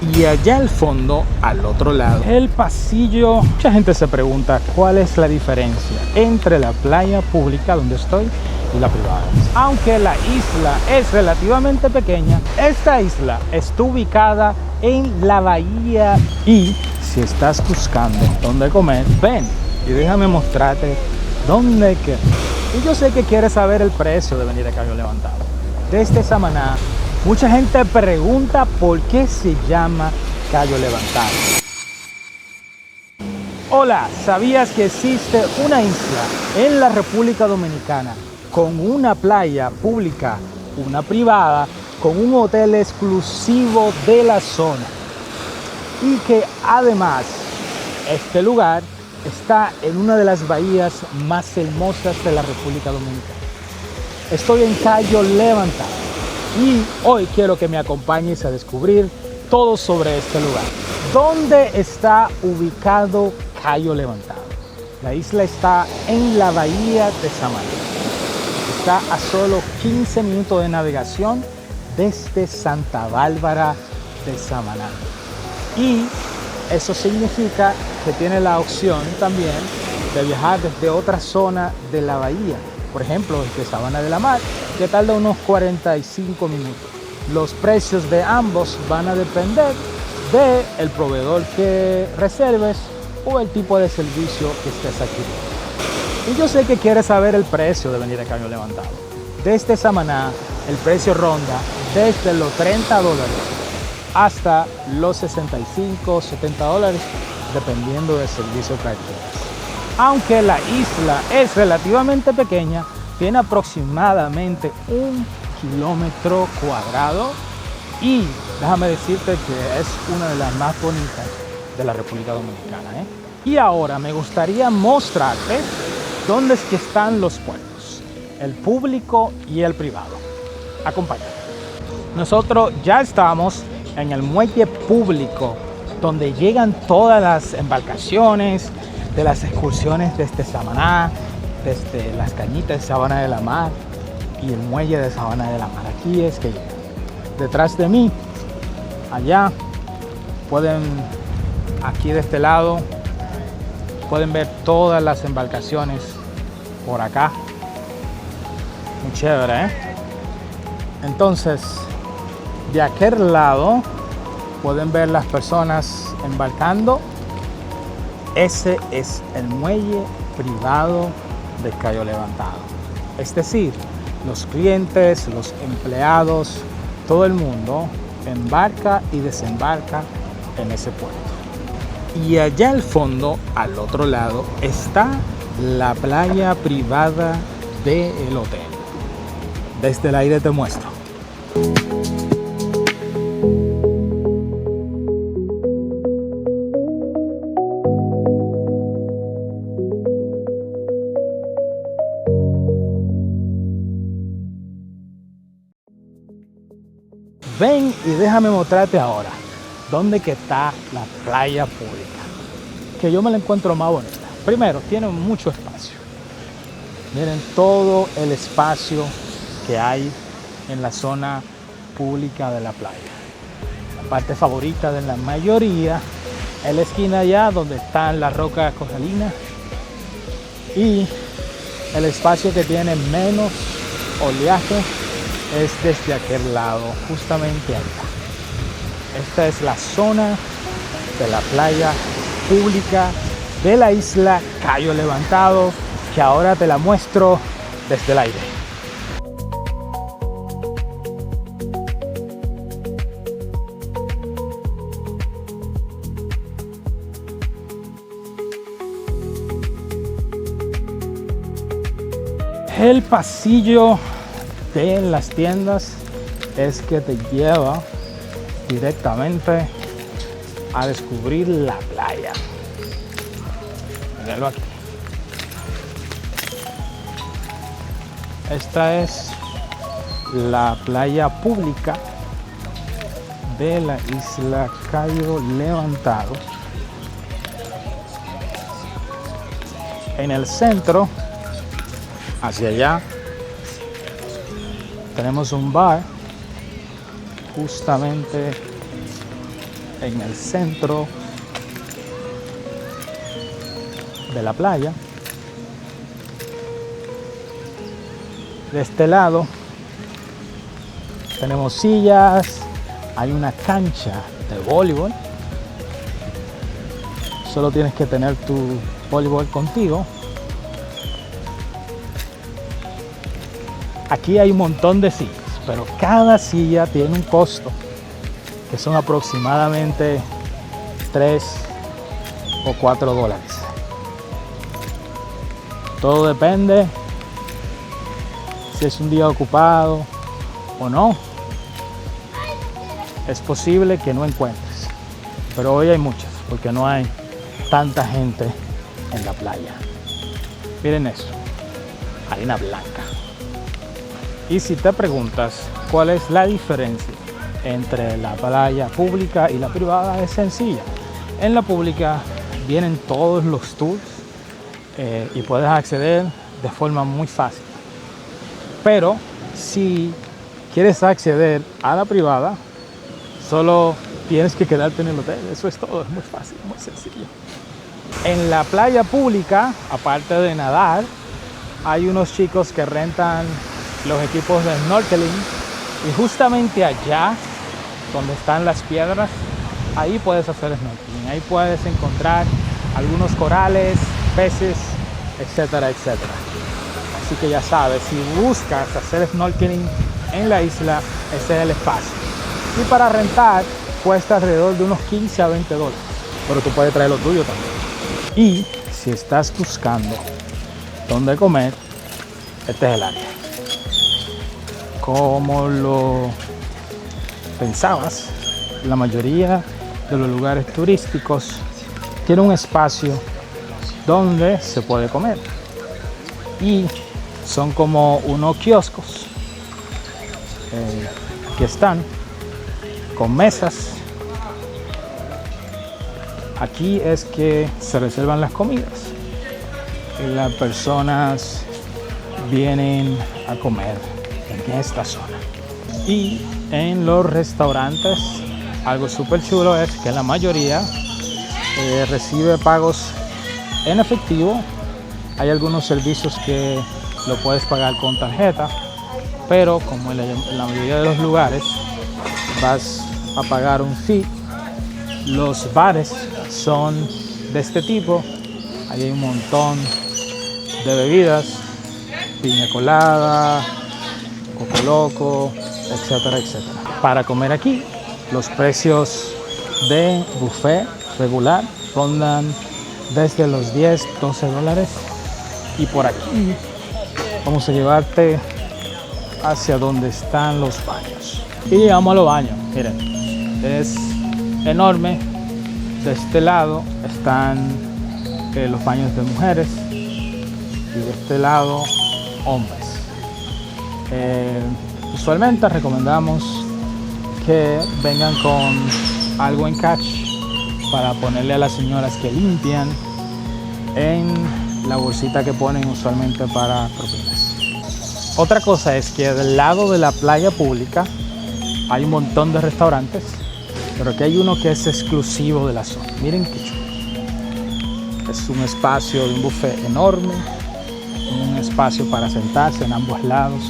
Y allá al fondo, al otro lado, el pasillo. Mucha gente se pregunta cuál es la diferencia entre la playa pública donde estoy y la privada. Aunque la isla es relativamente pequeña, esta isla está ubicada en la bahía. Y si estás buscando dónde comer, ven y déjame mostrarte dónde queda. Y yo sé que quieres saber el precio de venir a Cayo Levantado. Desde Samaná, mucha gente pregunta por qué se llama Cayo Levantado. Hola, ¿sabías que existe una isla en la República Dominicana con una playa pública, una privada, con un hotel exclusivo de la zona? Y que además este lugar está en una de las bahías más hermosas de la República Dominicana. Estoy en Cayo Levantado y hoy quiero que me acompañes a descubrir todo sobre este lugar. ¿Dónde está ubicado Cayo Levantado? La isla está en la bahía de Samaná. Está a solo 15 minutos de navegación desde Santa Bárbara de Samaná. Y eso significa que tiene la opción también de viajar desde otra zona de la bahía. Por ejemplo, desde Sabana de la Mar, que tarda unos 45 minutos. Los precios de ambos van a depender del proveedor que reserves o el tipo de servicio que estés adquiriendo. Y yo sé que quieres saber el precio de venir a Cayo Levantado. Desde Samaná, el precio ronda desde los $30 hasta los 65, 70 dólares, dependiendo del servicio que adquieras. Aunque la isla es relativamente pequeña, tiene aproximadamente 1 kilómetro cuadrado y déjame decirte que es una de las más bonitas de la República Dominicana. Y ahora me gustaría mostrarte dónde es que están los puertos, el público y el privado. Acompáñame. Nosotros ya estamos en el muelle público, donde llegan todas las embarcaciones de las excursiones desde Samaná, desde las cañitas de Sabana de la Mar y el muelle de Sabana de la Mar. Aquí es que llegan. Detrás de mí, allá, aquí de este lado, pueden ver todas las embarcaciones por acá. Muy chévere, ¿eh? Entonces, de aquel lado pueden ver las personas embarcando. Ese es el muelle privado de Cayo Levantado. Es decir, los clientes, los empleados, todo el mundo embarca y desembarca en ese puerto. Y allá al fondo, al otro lado, está la playa privada del hotel. Desde el aire te muestro. Ven y déjame mostrarte ahora dónde que está la playa pública, que yo me la encuentro más bonita. Primero, tiene mucho espacio. Miren todo el espacio que hay en la zona pública de la playa. La parte favorita de la mayoría es la esquina allá donde están las rocas coralinas y el espacio que tiene menos oleaje es desde aquel lado, justamente allá. Esta es la zona de la playa pública de la isla Cayo Levantado, que ahora te la muestro desde el aire. El pasillo de las tiendas es que te lleva directamente a descubrir la playa. Míralo aquí. Esta es la playa pública de la isla Cayo Levantado. En el centro, hacia allá, tenemos un bar justamente en el centro de la playa. De este lado tenemos sillas, hay una cancha de voleibol. Solo tienes que tener tu voleibol contigo. Aquí hay un montón de sillas, pero cada silla tiene un costo, que son aproximadamente 3 o 4 dólares. Todo depende si es un día ocupado o no. Es posible que no encuentres, pero hoy hay muchas, porque no hay tanta gente en la playa. Miren eso, arena blanca. Y si te preguntas cuál es la diferencia entre la playa pública y la privada, es sencilla. En la pública vienen todos los tours y puedes acceder de forma muy fácil. Pero si quieres acceder a la privada, solo tienes que quedarte en el hotel. Eso es todo, es muy fácil, muy sencillo. En la playa pública, aparte de nadar, hay unos chicos que rentan los equipos de snorkeling, y justamente allá donde están las piedras, ahí puedes hacer snorkeling. Ahí puedes encontrar algunos corales, peces, etcétera, etcétera. Así que ya sabes, si buscas hacer snorkeling en la isla, ese es el espacio. Y para rentar cuesta alrededor de unos 15 a 20 dólares, pero tú puedes traer lo tuyo también. Y si estás buscando dónde comer, este es el área. Como lo pensabas, la mayoría de los lugares turísticos tienen un espacio donde se puede comer, y son como unos kioscos que están con mesas. Aquí es que se reservan las comidas y las personas vienen a comer en esta zona. Y en los restaurantes, algo súper chulo es que la mayoría recibe pagos en efectivo. Hay algunos servicios que lo puedes pagar con tarjeta, pero como en la mayoría de los lugares vas a pagar un fee. Los bares son de este tipo. Ahí hay un montón de bebidas, piña colada, coco loco, etcétera, etcétera. Para comer aquí, los precios de buffet regular rondan desde los 10, 12 dólares. Y por aquí vamos a llevarte hacia donde están los baños. Y llegamos a los baños. Miren, es enorme. De este lado están los baños de mujeres y de este lado hombres. Usualmente recomendamos que vengan con algo en catch para ponerle a las señoras que limpian en la bolsita que ponen usualmente para propinas. Otra cosa es que del lado de la playa pública hay un montón de restaurantes, pero aquí hay uno que es exclusivo de la zona. Miren qué chulo. Es un espacio de un buffet enorme, un espacio para sentarse en ambos lados,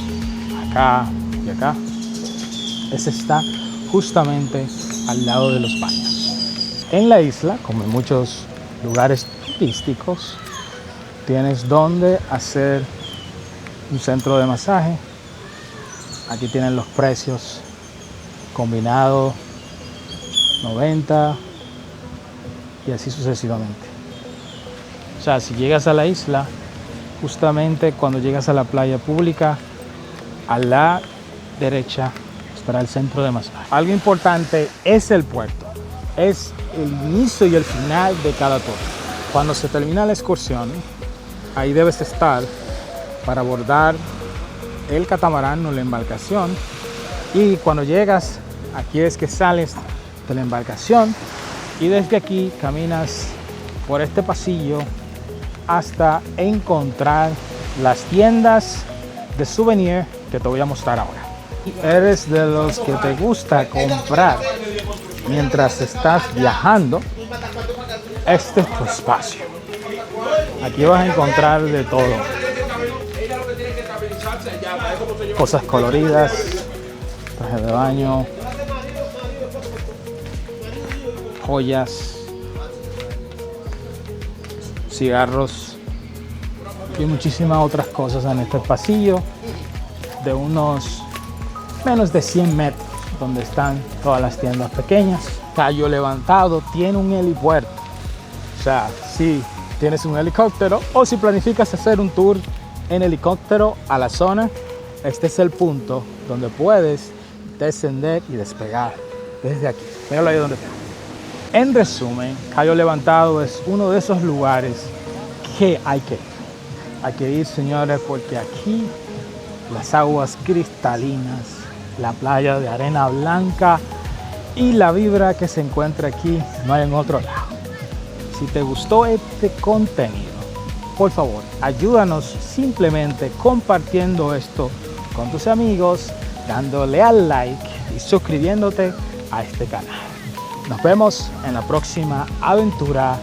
acá y acá. Ese está justamente al lado de los baños. En la isla, como en muchos lugares turísticos, tienes donde hacer un centro de masaje. Aquí tienen los precios combinados, 90 y así sucesivamente. O sea, si llegas a la isla, justamente cuando llegas a la playa pública, a la derecha estará el centro de masaje. Algo importante es el puerto, es el inicio y el final de cada tour. Cuando se termina la excursión, ahí debes estar para abordar el catamarán o la embarcación, y cuando llegas, aquí es que sales de la embarcación y desde aquí caminas por este pasillo hasta encontrar las tiendas de souvenir que te voy a mostrar ahora. ¿Eres de los que te gusta comprar mientras estás viajando, este es tu espacio. Aquí vas a encontrar de todo. Cosas coloridas, trajes de baño, joyas, cigarros y muchísimas otras cosas en este pasillo de unos menos de 100 metros, donde están todas las tiendas pequeñas. Cayo Levantado tiene un helipuerto, o sea, si tienes un helicóptero o si planificas hacer un tour en helicóptero a la zona, este es el punto donde puedes descender y despegar desde aquí. Míralo ahí donde está. En resumen, Cayo Levantado es uno de esos lugares que hay que ir. Hay que ir, señores, porque aquí las aguas cristalinas, la playa de arena blanca y la vibra que se encuentra aquí no hay en otro lado. Si te gustó este contenido, por favor, ayúdanos simplemente compartiendo esto con tus amigos, dándole al like y suscribiéndote a este canal. Nos vemos en la próxima aventura